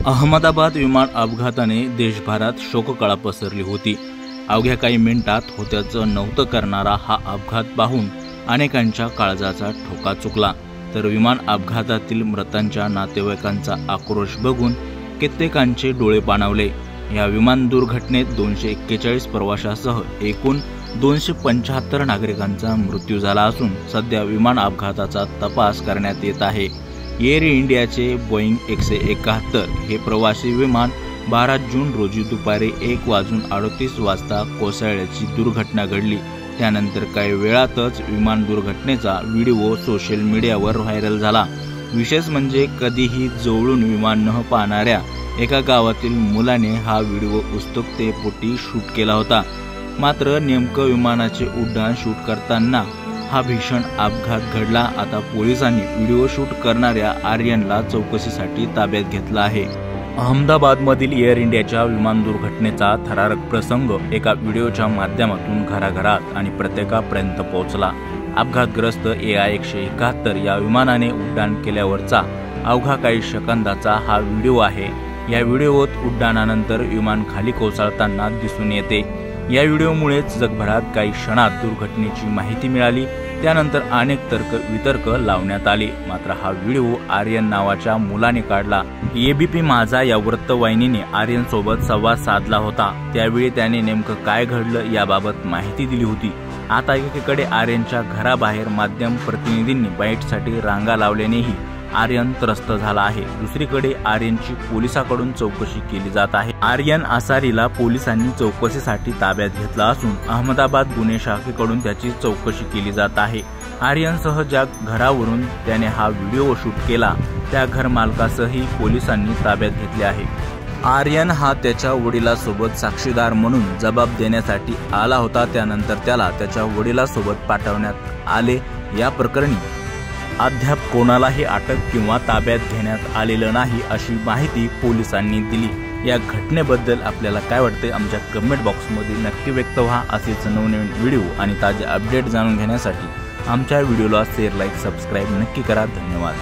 अहमदाबाद विमान अपघाताने देशभरात शोककळा पसरली होती। अवघ्या काही मिनिटात होत्याचं नव्हतं करणारा हा अपघात पाहून अनेकांच्या काळजाचा ठोका चुकला, तर विमान अपघातातील मृतांच्या नातेवाईकांचा आक्रोश बघून कित्येकांचे डोळे पाणावले। या विमान दुर्घटनेत 241 प्रवाशांसह एकूण 275 नागरिकांचा मृत्यू झाला असून सध्या विमान अपघाताचा तपास करण्यात येत आहे। एअर इंडियाचे बोईंग 171 हे प्रवासी विमान 12 जून रोजी दुपारी 1:38 वाजता कोसळल्याची दुर्घटना घडली। त्यानंतर काही वेळातच विमान दुर्घटनेचा व्हिडिओ सोशल मीडियावर व्हायरल झाला। विशेष म्हणजे कधीही जवळून विमान न पाहणाऱ्या एका गावातील मुलाने हा व्हिडिओ उत्सुकतेपोटी शूट केला होता। मात्र नेमकं विमानाचे उड्डाण शूट करताना हा भीषण अपघात घडला। आता पोलिसांनी व्हिडिओ शूट करणाऱ्या आर्यनला चौकशीसाठी ताब्यात घेतला आहे। अहमदाबादमधील एअर इंडियाच्या विमान दुर्घटनेचा थरारक प्रसंग एका व्हिडिओच्या माध्यमातून घराघरात आणि प्रत्येकापर्यंत पोहोचला। अपघातग्रस्त AI-171 या विमानाने उड्डाण केल्यावरचा अवघा काही सेकंदाचा हा व्हिडिओ आहे। या व्हिडिओत उड्डाणानंतर विमान खाली कोसळताना दिसून येते। या व्हिडिओमुळेच जगभरात काही क्षणात दुर्घटनेची माहिती मिळाली। त्यानंतर अनेक तर्क-वितर्क लावण्यात आले। मात्र हा व्हिडिओ आर्यन नावाच्या मुलाने काढला। ABP माझा या वृत्तवाहिनीने आर्यन सोबत संवाद साधला होता। त्यावेळी त्याने नेमकं काय घडलं याबाबत माहिती दिली होती। आता एकीकडे आर्यनच्या घराबाहेर माध्यम प्रतिनिधींनी बाईटसाठी रांगा लावल्यानेही आर्यन त्रस्त झाला आहे। दुसरीकडे आर्यनची पोलिसांकडून चौकशी केली जात आहे। आर्यन असारीला पोलिसांनी चौकशीसाठी ताब्यात घेतला असून अहमदाबाद गुन्हे शाखेकडून त्याची चौकशी केली जात आहे। आर्यनसह ज्या घरावरून त्याने हा व्हिडिओ शूट केला त्या घरमालकासही पोलिसांनी ताब्यात घेतले आहे। आर्यन हा त्याच्या वडिलांसोबत साक्षीदार म्हणून जबाब देण्यासाठी आला होता। त्यानंतर त्याला त्याच्या वडिलांसोबत पाठवण्यात आले। या प्रकरणी अद्याप कोणालाही अटक किंवा ताब्यात घेण्यात आलेलं नाही अशी माहिती पोलिसांनी दिली। या घटनेबद्दल आपल्याला काय वाटते आमच्या कमेंट बॉक्समध्ये नक्की व्यक्त व्हा। असेच नवनवीन व्हिडिओ आणि ताजे अपडेट जाणून घेण्यासाठी आमच्या व्हिडिओला शेअर, लाईक, सबस्क्राईब नक्की करा। धन्यवाद।